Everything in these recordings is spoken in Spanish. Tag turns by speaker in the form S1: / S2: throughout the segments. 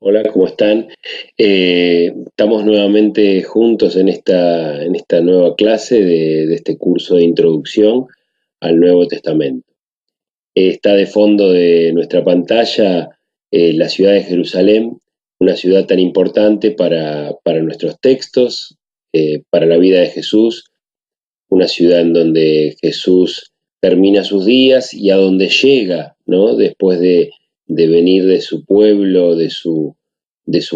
S1: Hola, ¿cómo están? Estamos nuevamente juntos en esta nueva clase de este curso de introducción al Nuevo Testamento. Está de fondo de nuestra pantalla la ciudad de Jerusalén, una ciudad tan importante para nuestros textos, para la vida de Jesús, una ciudad en donde Jesús termina sus días y a donde llega, ¿no? Después de venir de su pueblo, de su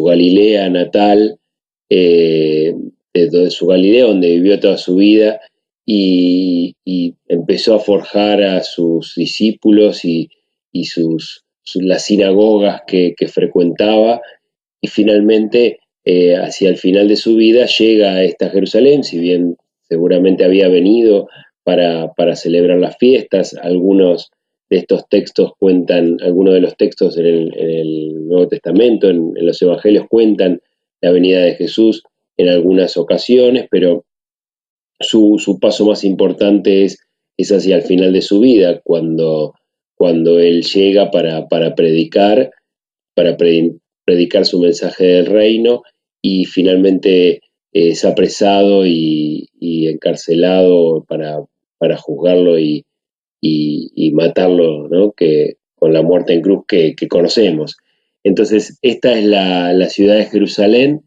S1: Galilea natal, de su Galilea donde vivió toda su vida y empezó a forjar a sus discípulos y las sinagogas que frecuentaba y finalmente hacia el final de su vida llega a esta Jerusalén, si bien seguramente había venido para celebrar las fiestas. Algunos de estos textos cuentan, algunos de los textos en el Nuevo Testamento, en los Evangelios, cuentan la venida de Jesús en algunas ocasiones, pero su paso más importante es hacia el final de su vida, cuando él llega para predicar, para predicar su mensaje del reino y finalmente es apresado y encarcelado para juzgarlo y matarlo, ¿no? Con la muerte en cruz que conocemos. Entonces, esta es la ciudad de Jerusalén,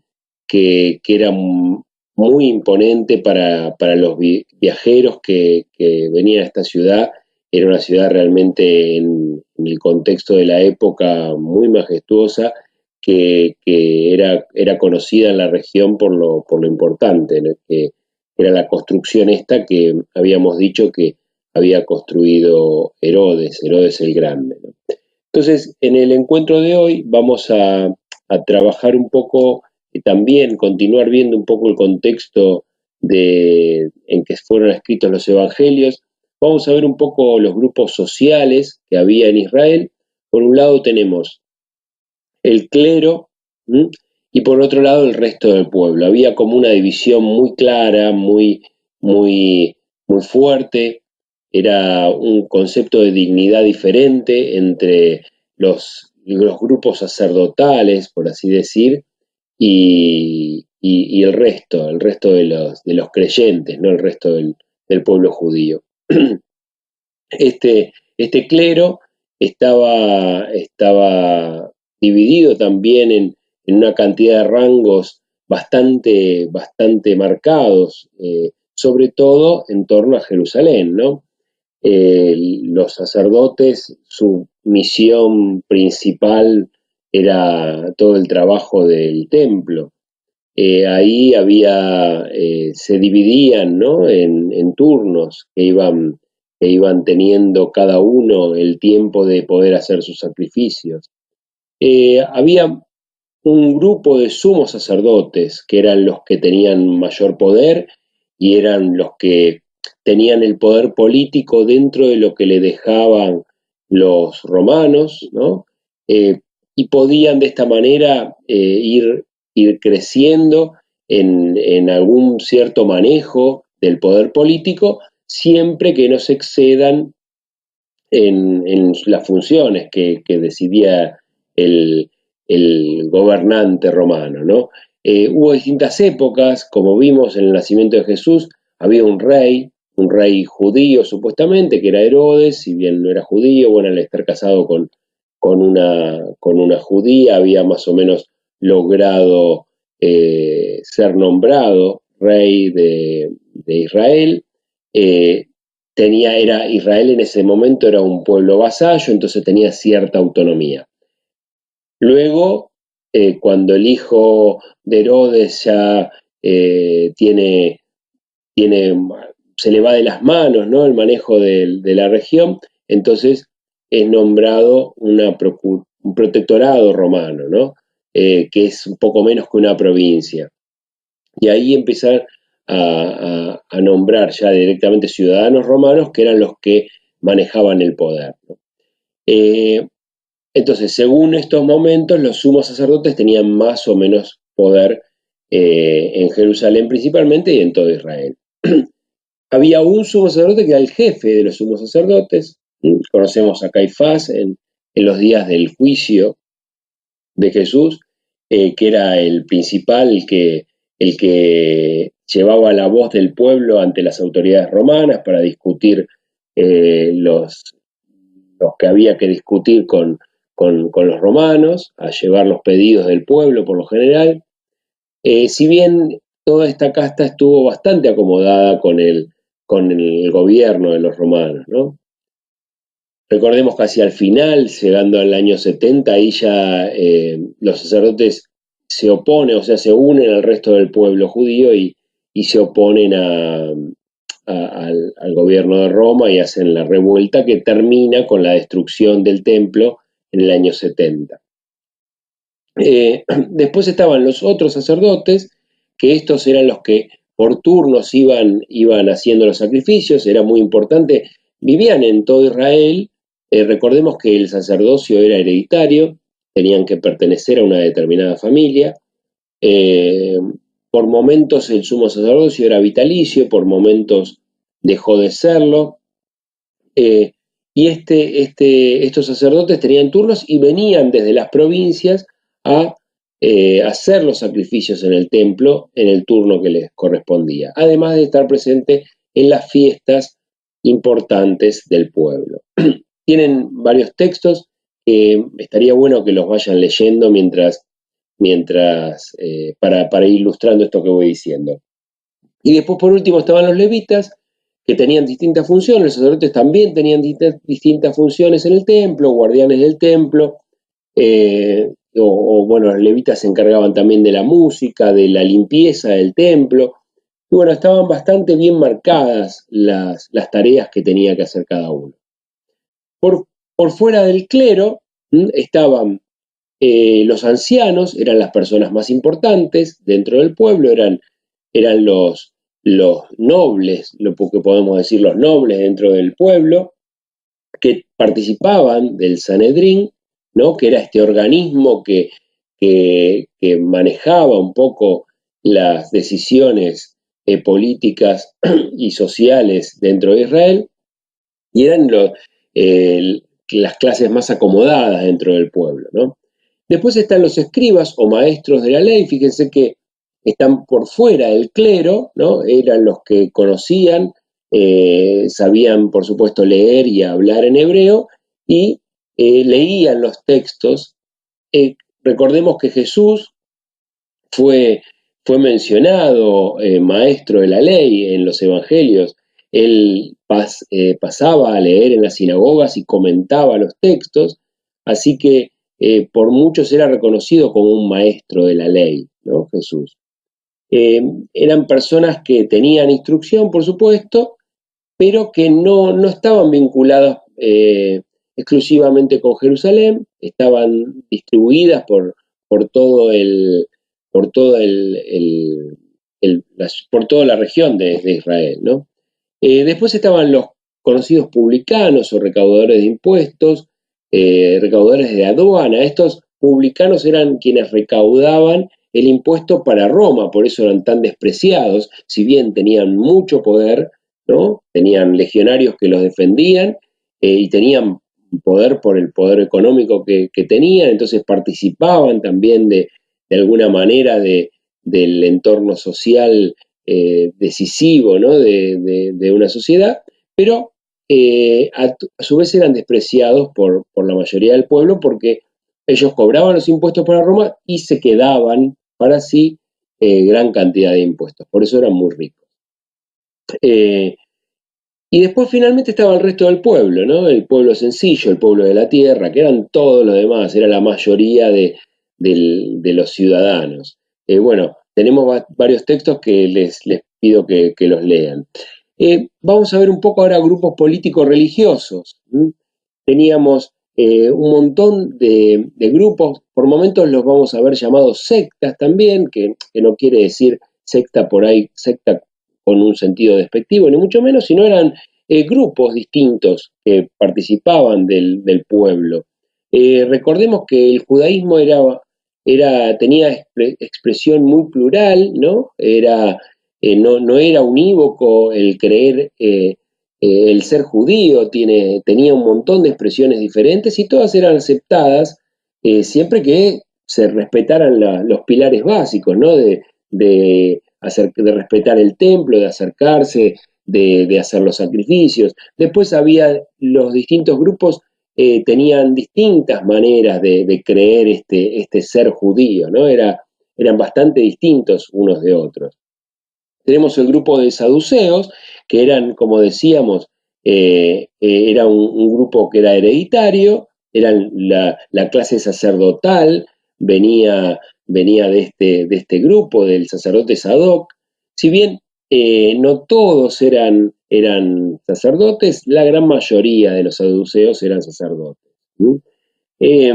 S1: que era muy imponente para los viajeros que venían a esta ciudad. Era una ciudad realmente en el contexto de la época muy majestuosa, que era conocida en la región por lo importante, ¿no? Que era la construcción esta que habíamos dicho que había construido Herodes el Grande, ¿no? Entonces, en el encuentro de hoy vamos a trabajar un poco y también continuar viendo un poco el contexto en que fueron escritos los evangelios. Vamos a ver un poco los grupos sociales que había en Israel. Por un lado tenemos el clero, ¿m? Y por otro lado el resto del pueblo. Había como una división muy clara, muy fuerte. Era un concepto de dignidad diferente entre los grupos sacerdotales, por así decir, y el resto de los creyentes, ¿no? El resto del pueblo judío. Este clero estaba dividido también en una cantidad de rangos bastante marcados, sobre todo en torno a Jerusalén, ¿no? Los sacerdotes, su misión principal era todo el trabajo del templo. Ahí se dividían, ¿no? En turnos que iban teniendo cada uno el tiempo de poder hacer sus sacrificios. Había un grupo de sumos sacerdotes que eran los que tenían mayor poder y eran los que tenían el poder político dentro de lo que le dejaban los romanos, ¿no? Y podían de esta manera ir creciendo en algún cierto manejo del poder político, siempre que no se excedan en las funciones que decidía el gobernante romano, ¿no? Hubo distintas épocas, como vimos en el nacimiento de Jesús, había un rey judío supuestamente, que era Herodes, si bien no era judío, bueno, al estar casado con una judía, había más o menos logrado ser nombrado rey de Israel. Israel en ese momento era un pueblo vasallo, entonces tenía cierta autonomía. Luego, cuando el hijo de Herodes ya se le va de las manos, ¿no? El manejo de la región, entonces es nombrado un protectorado romano, ¿no? Que es un poco menos que una provincia. Y ahí empezar a nombrar ya directamente ciudadanos romanos que eran los que manejaban el poder, ¿no? Entonces, según estos momentos, los sumos sacerdotes tenían más o menos poder en Jerusalén principalmente y en todo Israel. Había un sumo sacerdote que era el jefe de los sumos sacerdotes. Conocemos a Caifás en los días del juicio de Jesús, que era el principal, el que llevaba la voz del pueblo ante las autoridades romanas para discutir los que había que discutir con los romanos, a llevar los pedidos del pueblo por lo general. Si bien toda esta casta estuvo bastante acomodada con el gobierno de los romanos, ¿no? Recordemos que hacia el final, llegando al año 70, ahí ya los sacerdotes se oponen, o sea, se unen al resto del pueblo judío y se oponen al gobierno de Roma y hacen la revuelta que termina con la destrucción del templo en el año 70. Después estaban los otros sacerdotes, que estos eran los que por turnos iban haciendo los sacrificios, era muy importante, vivían en todo Israel. Recordemos que el sacerdocio era hereditario, tenían que pertenecer a una determinada familia. Eh, por momentos el sumo sacerdocio era vitalicio, por momentos dejó de serlo. Y estos sacerdotes tenían turnos y venían desde las provincias a hacer los sacrificios en el templo en el turno que les correspondía, además de estar presente en las fiestas importantes del pueblo. Tienen varios textos que estaría bueno que los vayan leyendo para ir ilustrando esto que voy diciendo. Y después, por último, estaban los levitas, que tenían distintas funciones. Los sacerdotes también tenían distintas funciones en el templo, guardianes del templo, bueno, los levitas se encargaban también de la música, de la limpieza del templo. Y bueno, estaban bastante bien marcadas las tareas que tenía que hacer cada uno. Por fuera del clero estaban los ancianos, eran las personas más importantes dentro del pueblo, eran los nobles, lo que podemos decir los nobles dentro del pueblo, que participaban del Sanedrín, ¿no? Que era este organismo que manejaba un poco las decisiones políticas y sociales dentro de Israel, y eran las clases más acomodadas dentro del pueblo, ¿no? Después están los escribas o maestros de la ley, fíjense que están por fuera del clero, ¿no? Eran los que conocían, sabían por supuesto leer y hablar en hebreo y leían los textos. Recordemos que Jesús fue mencionado maestro de la ley en los evangelios. Él pasaba a leer en las sinagogas y comentaba los textos, así que por muchos era reconocido como un maestro de la ley, ¿no? Jesús. Eran personas que tenían instrucción, por supuesto, pero que no estaban vinculadas exclusivamente con Jerusalén, estaban distribuidas por todo por toda la región de Israel, ¿no? Después estaban los conocidos publicanos o recaudadores de impuestos, recaudadores de aduana. Estos publicanos eran quienes recaudaban el impuesto para Roma, por eso eran tan despreciados, si bien tenían mucho poder, ¿no? Tenían legionarios que los defendían y tenían poder por el poder económico que tenían, entonces participaban también de alguna manera del entorno social decisivo, ¿no? de una sociedad, pero a su vez eran despreciados por la mayoría del pueblo porque ellos cobraban los impuestos para Roma y se quedaban para sí gran cantidad de impuestos, por eso eran muy ricos. Y después finalmente estaba el resto del pueblo, ¿no? El pueblo sencillo, el pueblo de la tierra, que eran todos los demás, era la mayoría de los ciudadanos. Bueno, tenemos varios textos que les pido que los lean. Vamos a ver un poco ahora grupos políticos religiosos. Teníamos un montón de grupos, por momentos los vamos a ver llamados sectas también, que no quiere decir secta por ahí, secta con un sentido despectivo, ni mucho menos, sino eran grupos distintos que participaban del pueblo. Recordemos que el judaísmo tenía expresión muy plural, ¿no? No era unívoco el creer, el ser judío, tenía un montón de expresiones diferentes y todas eran aceptadas siempre que se respetaran los pilares básicos, ¿no? De respetar el templo, de acercarse, de hacer los sacrificios. Después había los distintos grupos, tenían distintas maneras de creer este ser judío, ¿no? Eran bastante distintos unos de otros. Tenemos el grupo de saduceos, que eran, como decíamos, era un grupo que era hereditario, eran la clase sacerdotal, venía de este grupo, del sacerdote Sadoc. Si bien no todos eran sacerdotes, la gran mayoría de los saduceos eran sacerdotes. ¿Sí? Eh,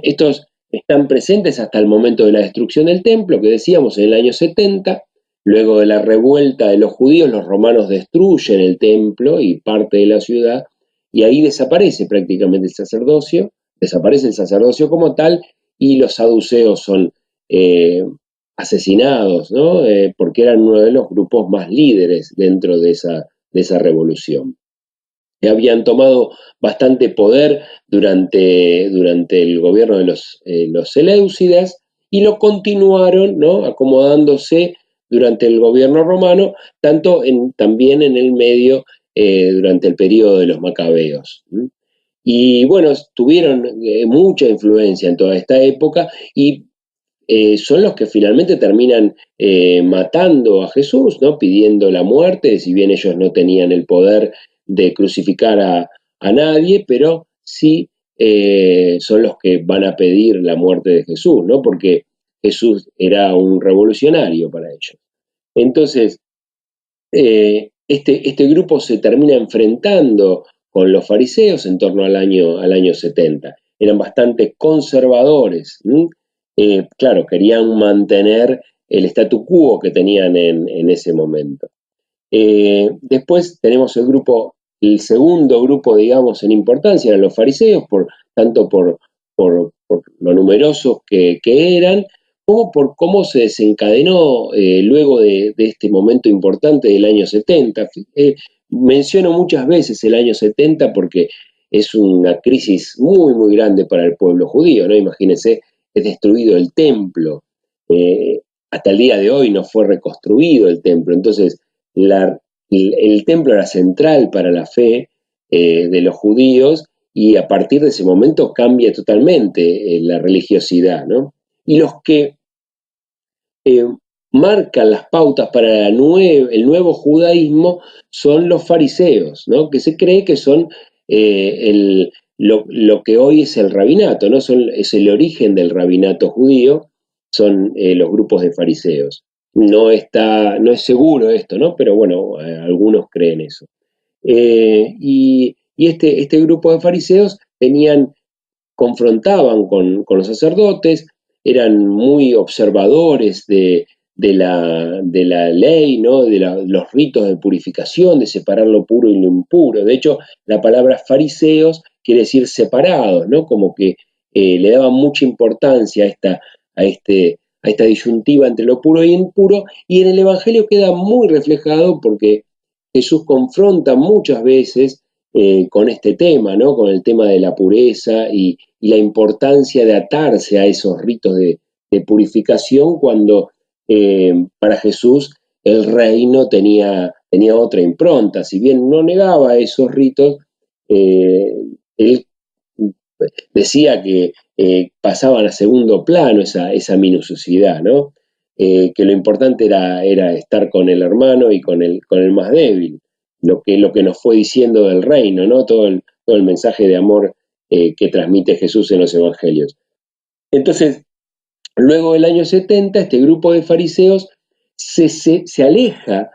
S1: Estos están presentes hasta el momento de la destrucción del templo, que decíamos en el año 70. Luego de la revuelta de los judíos, los romanos destruyen el templo y parte de la ciudad, y ahí desaparece prácticamente el sacerdocio, desaparece el sacerdocio como tal, y los saduceos son eh, asesinados, ¿no? Porque eran uno de los grupos más líderes dentro de esa revolución. Habían tomado bastante poder durante el gobierno de los Seleucidas y lo continuaron, ¿no? Acomodándose durante el gobierno romano, también en el medio durante el periodo de los macabeos. Y bueno, tuvieron mucha influencia en toda esta época y son los que finalmente terminan matando a Jesús, ¿no? Pidiendo la muerte, si bien ellos no tenían el poder de crucificar a nadie, pero sí son los que van a pedir la muerte de Jesús, ¿no? Porque Jesús era un revolucionario para ellos. Entonces, este grupo se termina enfrentando con los fariseos en torno al año 70. Eran bastante conservadores. Claro, querían mantener el statu quo que tenían en ese momento. Después tenemos el segundo grupo, digamos, en importancia, eran los fariseos, tanto por lo numerosos que eran, como por cómo se desencadenó luego de este momento importante del año 70. Menciono muchas veces el año 70 porque es una crisis muy, muy grande para el pueblo judío, ¿no? Imagínense, es destruido el templo. Hasta el día de hoy no fue reconstruido el templo. Entonces, el templo era central para la fe de los judíos y a partir de ese momento cambia totalmente la religiosidad, ¿no? Y los que eh, marcan las pautas para el nuevo judaísmo son los fariseos, ¿no? Que se cree que son lo que hoy es el rabinato, ¿no? Es el origen del rabinato judío, son los grupos de fariseos. No es seguro esto, ¿no? Pero bueno, algunos creen eso. Y este grupo de fariseos confrontaban con los sacerdotes, eran muy observadores de la ley, ¿no? Los ritos de purificación, de separar lo puro y lo impuro. De hecho, la palabra fariseos quiere decir separados, ¿no? Como que le daban mucha importancia a esta disyuntiva entre lo puro y impuro, y en el Evangelio queda muy reflejado porque Jesús confronta muchas veces con este tema, ¿no? Con el tema de la pureza y la importancia de atarse a esos ritos de purificación cuando para Jesús el reino tenía otra impronta. Si bien no negaba esos ritos, él decía que pasaban a segundo plano esa minuciosidad, ¿no? Que lo importante era estar con el hermano y con el más débil, lo que nos fue diciendo del reino, ¿no? Todo el mensaje de amor que transmite Jesús en los evangelios. Entonces, luego del año 70, este grupo de fariseos se aleja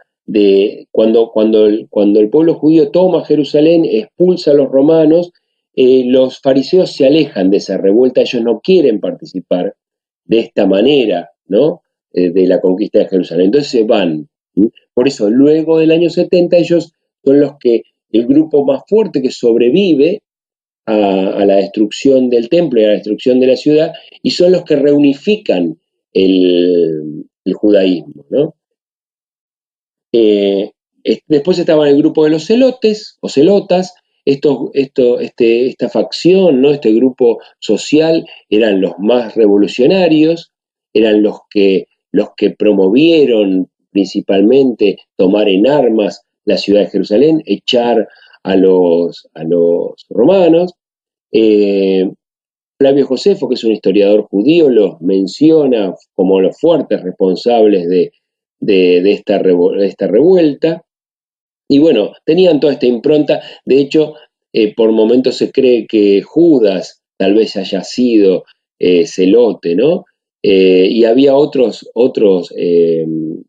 S1: cuando el pueblo judío toma Jerusalén, expulsa a los romanos, los fariseos se alejan de esa revuelta, ellos no quieren participar de esta manera, ¿no? De la conquista de Jerusalén. Entonces se van. ¿Sí? Por eso, luego del año 70, ellos son el grupo más fuerte que sobrevive a la destrucción del templo y a la destrucción de la ciudad, y son los que reunifican el judaísmo, ¿no? Después estaban el grupo de los celotes o celotas, esta facción, ¿no? Este grupo social eran los más revolucionarios, eran los que promovieron principalmente tomar en armas la ciudad de Jerusalén, echar a los romanos. Eh, Flavio Josefo, que es un historiador judío, los menciona como los fuertes responsables de esta revuelta. Y bueno, tenían toda esta impronta. De hecho, por momentos se cree que Judas tal vez haya sido celote, ¿no? Y había otros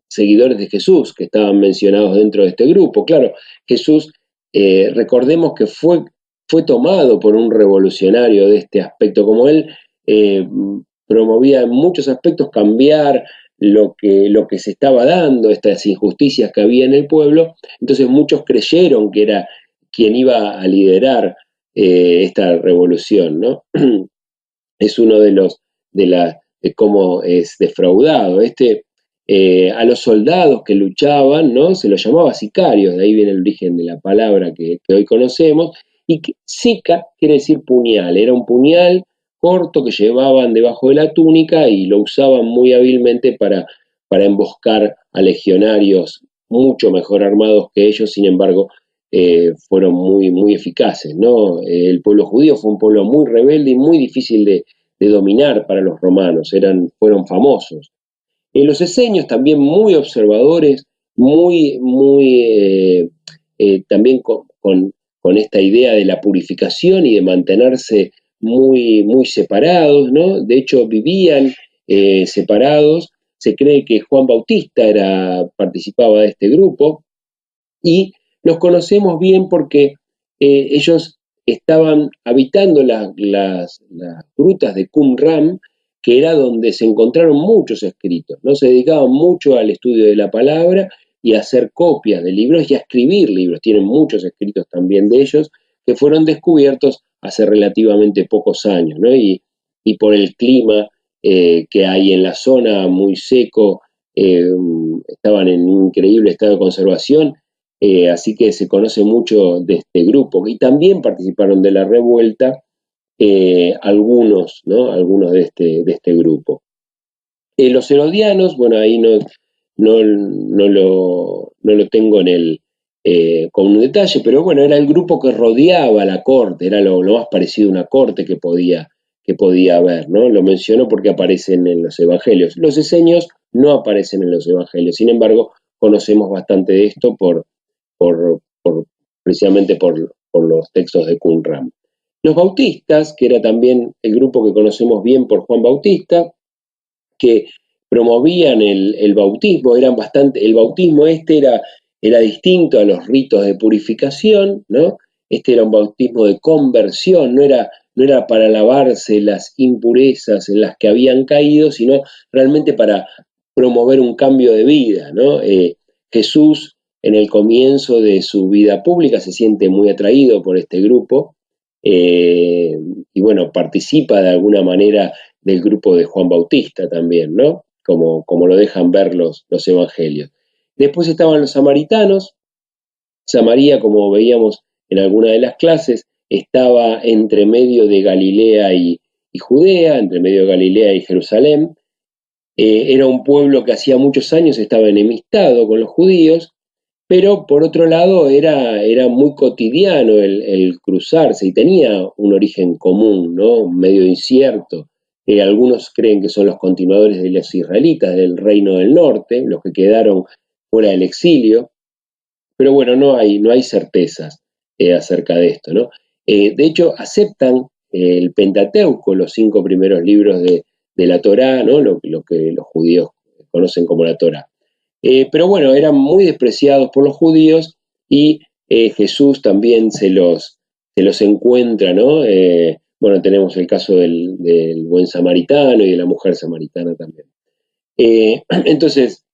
S1: seguidores de Jesús que estaban mencionados dentro de este grupo. Claro, Jesús, recordemos que fue tomado por un revolucionario de este aspecto, como él eh, promovía en muchos aspectos cambiar lo que se estaba dando, estas injusticias que había en el pueblo. Entonces muchos creyeron que era quien iba a liderar esta revolución, ¿no? Es uno de cómo es defraudado. A los soldados que luchaban, ¿no? Se los llamaba sicarios, de ahí viene el origen de la palabra que hoy conocemos, y sica quiere decir puñal, era un puñal corto que llevaban debajo de la túnica y lo usaban muy hábilmente para emboscar a legionarios mucho mejor armados que ellos. Sin embargo, fueron muy eficaces, ¿no? El pueblo judío fue un pueblo muy rebelde y muy difícil de dominar para los romanos, fueron famosos. Los esenios también muy observadores, también con esta idea de la purificación y de mantenerse muy separados, ¿no? De hecho, vivían separados. Se cree que Juan Bautista participaba de este grupo, y los conocemos bien porque ellos estaban habitando las grutas de Qumran, que era donde se encontraron muchos escritos, ¿no? Se dedicaban mucho al estudio de la palabra y a hacer copias de libros y a escribir libros. Tienen muchos escritos también de ellos que fueron descubiertos hace relativamente pocos años, ¿no? Y por el clima que hay en la zona, muy seco, estaban en un increíble estado de conservación. Así que se conoce mucho de este grupo. Y también participaron de la revuelta algunos, ¿no? Algunos de este grupo. Los herodianos, bueno, ahí no lo tengo con un detalle, pero bueno, era el grupo que rodeaba la corte, era lo más parecido a una corte que podía haber, ¿no? Lo menciono porque aparecen en los evangelios. Los esenios no aparecen en los evangelios, sin embargo, conocemos bastante de esto precisamente por los textos de Qumran. Los bautistas, que era también el grupo que conocemos bien por Juan Bautista, que promovían el bautismo, el bautismo era distinto a los ritos de purificación, ¿no? Este era un bautismo de conversión, no era para lavarse las impurezas en las que habían caído, sino realmente para promover un cambio de vida, ¿no? Jesús, en el comienzo de su vida pública, se siente muy atraído por este grupo, y bueno, participa de alguna manera del grupo de Juan Bautista también, ¿no? Como lo dejan ver los evangelios. Después estaban los samaritanos. Samaria, como veíamos en alguna de las clases, estaba entre medio de Galilea y Judea, entre medio de Galilea y Jerusalén. Era un pueblo que hacía muchos años estaba enemistado con los judíos, pero por otro lado era muy cotidiano el cruzarse y tenía un origen común, ¿no? Medio incierto. Algunos creen que son los continuadores de los israelitas del Reino del Norte, los que quedaron fuera del exilio, pero bueno, no hay certezas acerca de esto, ¿no? De hecho, aceptan el Pentateuco, los 5 primeros libros de la Torá, ¿no? Lo que los judíos conocen como la Torá. Pero bueno, eran muy despreciados por los judíos y Jesús también se los encuentra, ¿no? Bueno, tenemos el caso del buen samaritano y de la mujer samaritana también. Entonces,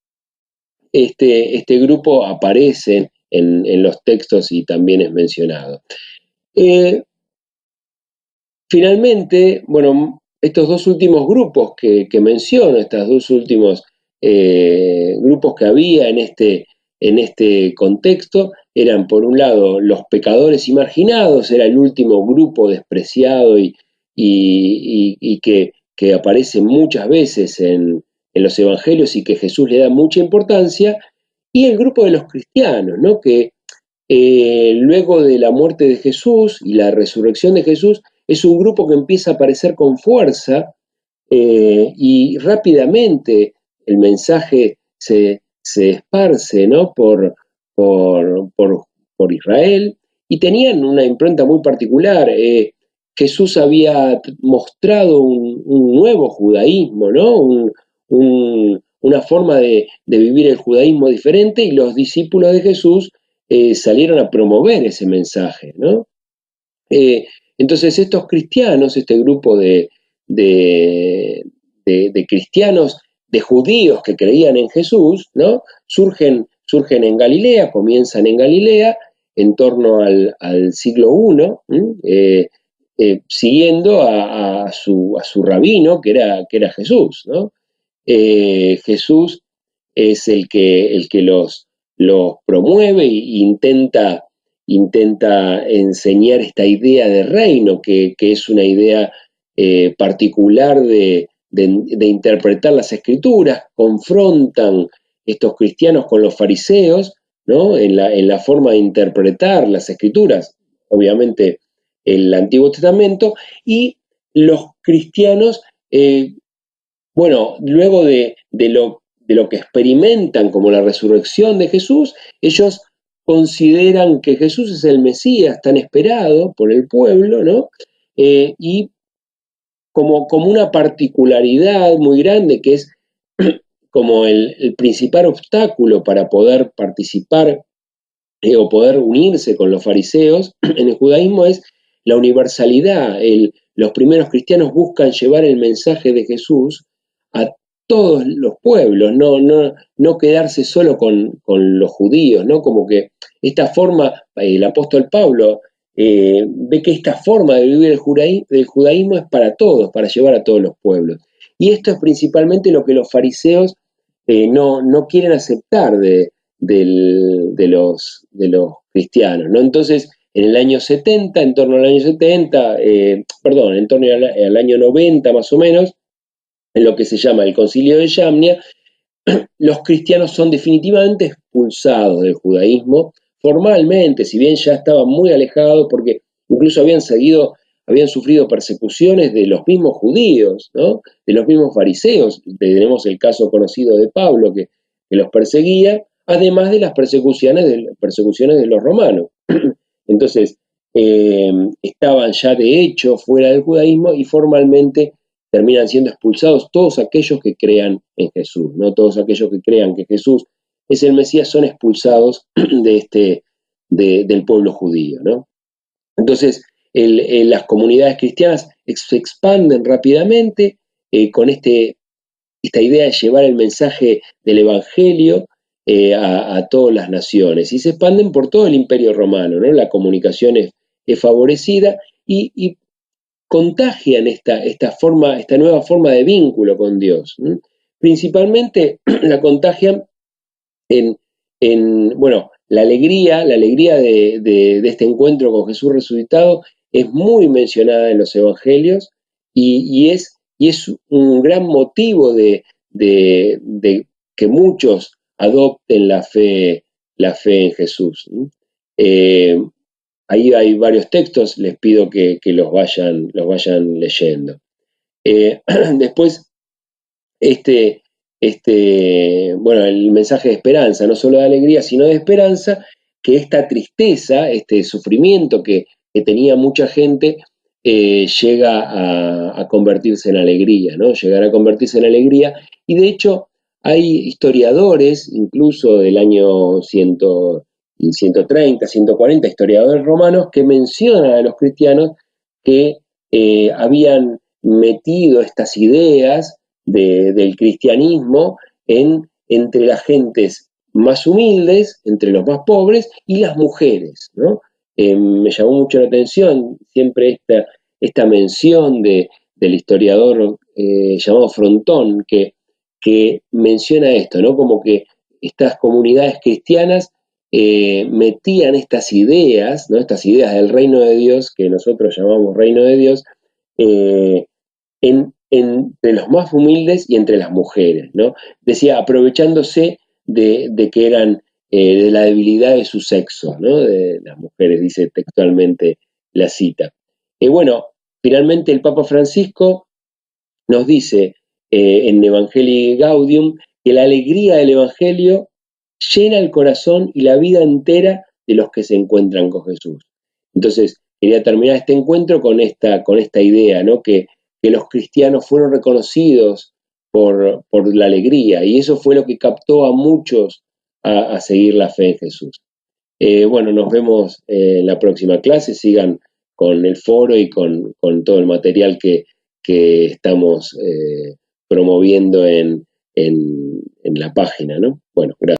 S1: este grupo aparece en los textos y también es mencionado. Finalmente, bueno, estos dos últimos grupos que menciono, estos dos últimos grupos que había en este contexto eran, por un lado, los pecadores y marginados, era el último grupo despreciado y que aparece muchas veces en los evangelios y que Jesús le da mucha importancia, y el grupo de los cristianos, ¿no? Que luego de la muerte de Jesús y la resurrección de Jesús, es un grupo que empieza a aparecer con fuerza y rápidamente el mensaje se esparce, ¿no? Por Israel, y tenían una impronta muy particular. Jesús había mostrado un nuevo judaísmo, ¿no? Una forma de vivir el judaísmo diferente, y los discípulos de Jesús salieron a promover ese mensaje, ¿no? Entonces estos cristianos, este grupo de, de cristianos, de judíos que creían en Jesús, ¿no? Surgen en Galilea, comienzan en Galilea en torno al siglo I, siguiendo a su rabino, que era Jesús, ¿no? Jesús es el que los promueve e intenta enseñar esta idea de reino, que es una idea particular de interpretar las escrituras. Confrontan estos cristianos con los fariseos, ¿no? En la forma de interpretar las escrituras, obviamente el Antiguo Testamento, y los cristianos, bueno, luego de lo que experimentan como la resurrección de Jesús, ellos consideran que Jesús es el Mesías tan esperado por el pueblo, ¿no? Y como una particularidad muy grande, que es como el principal obstáculo para poder participar o poder unirse con los fariseos en el judaísmo, es la universalidad. Los primeros cristianos buscan llevar el mensaje de Jesús a todos los pueblos, no quedarse solo con los judíos, ¿no? Como que esta forma, el apóstol Pablo ve que esta forma de vivir el judaísmo es para todos, para llevar a todos los pueblos. Y esto es principalmente lo que los fariseos no quieren aceptar de los cristianos, ¿no? Entonces, en el año 70, en torno al año 70, perdón, en torno al año 90 más o menos, en lo que se llama el Concilio de Yamnia, los cristianos son definitivamente expulsados del judaísmo, formalmente, si bien ya estaban muy alejados, porque incluso habían sufrido persecuciones de los mismos judíos, ¿no? De los mismos fariseos. Tenemos el caso conocido de Pablo, que los perseguía, además de las persecuciones de los romanos. Entonces, estaban ya de hecho fuera del judaísmo, y formalmente terminan siendo expulsados todos aquellos que crean en Jesús, ¿no? Todos aquellos que crean que Jesús es el Mesías son expulsados del pueblo judío, ¿no? Entonces, las comunidades cristianas se expanden rápidamente con esta idea de llevar el mensaje del Evangelio a todas las naciones, y se expanden por todo el Imperio Romano, ¿no? La comunicación es favorecida y contagian esta nueva forma de vínculo con Dios. ¿Sí? Principalmente la contagian bueno, la alegría de este encuentro con Jesús resucitado es muy mencionada en los evangelios, y es un gran motivo de que muchos adopten la fe en Jesús. Eh, Ahí hay varios textos, les pido que los vayan leyendo. Después, bueno, el mensaje de esperanza, no solo de alegría, sino de esperanza, que esta tristeza, este sufrimiento que tenía mucha gente, llega a convertirse en alegría, ¿no? Llegará a convertirse en alegría, y de hecho hay historiadores, incluso del año 130, 140, historiadores romanos, que mencionan a los cristianos que habían metido estas ideas del cristianismo entre las gentes más humildes, entre los más pobres y las mujeres, ¿no? Me llamó mucho la atención siempre esta mención del historiador llamado Frontón, que menciona esto, ¿no? Como que estas comunidades cristianas metían estas ideas, ¿no? Estas ideas del reino de Dios, que nosotros llamamos reino de Dios, entre los más humildes y entre las mujeres, ¿no? Decía, aprovechándose de que eran de la debilidad de su sexo, ¿no? De las mujeres, dice textualmente la cita. Bueno, finalmente el Papa Francisco nos dice en Evangelii Gaudium que la alegría del Evangelio llena el corazón y la vida entera de los que se encuentran con Jesús. Entonces, quería terminar este encuentro con esta idea, ¿no? Que los cristianos fueron reconocidos por la alegría, y eso fue lo que captó a muchos a seguir la fe en Jesús. Bueno, nos vemos en la próxima clase, sigan con el foro y con todo el material que estamos promoviendo en la página, ¿no? Bueno, gracias.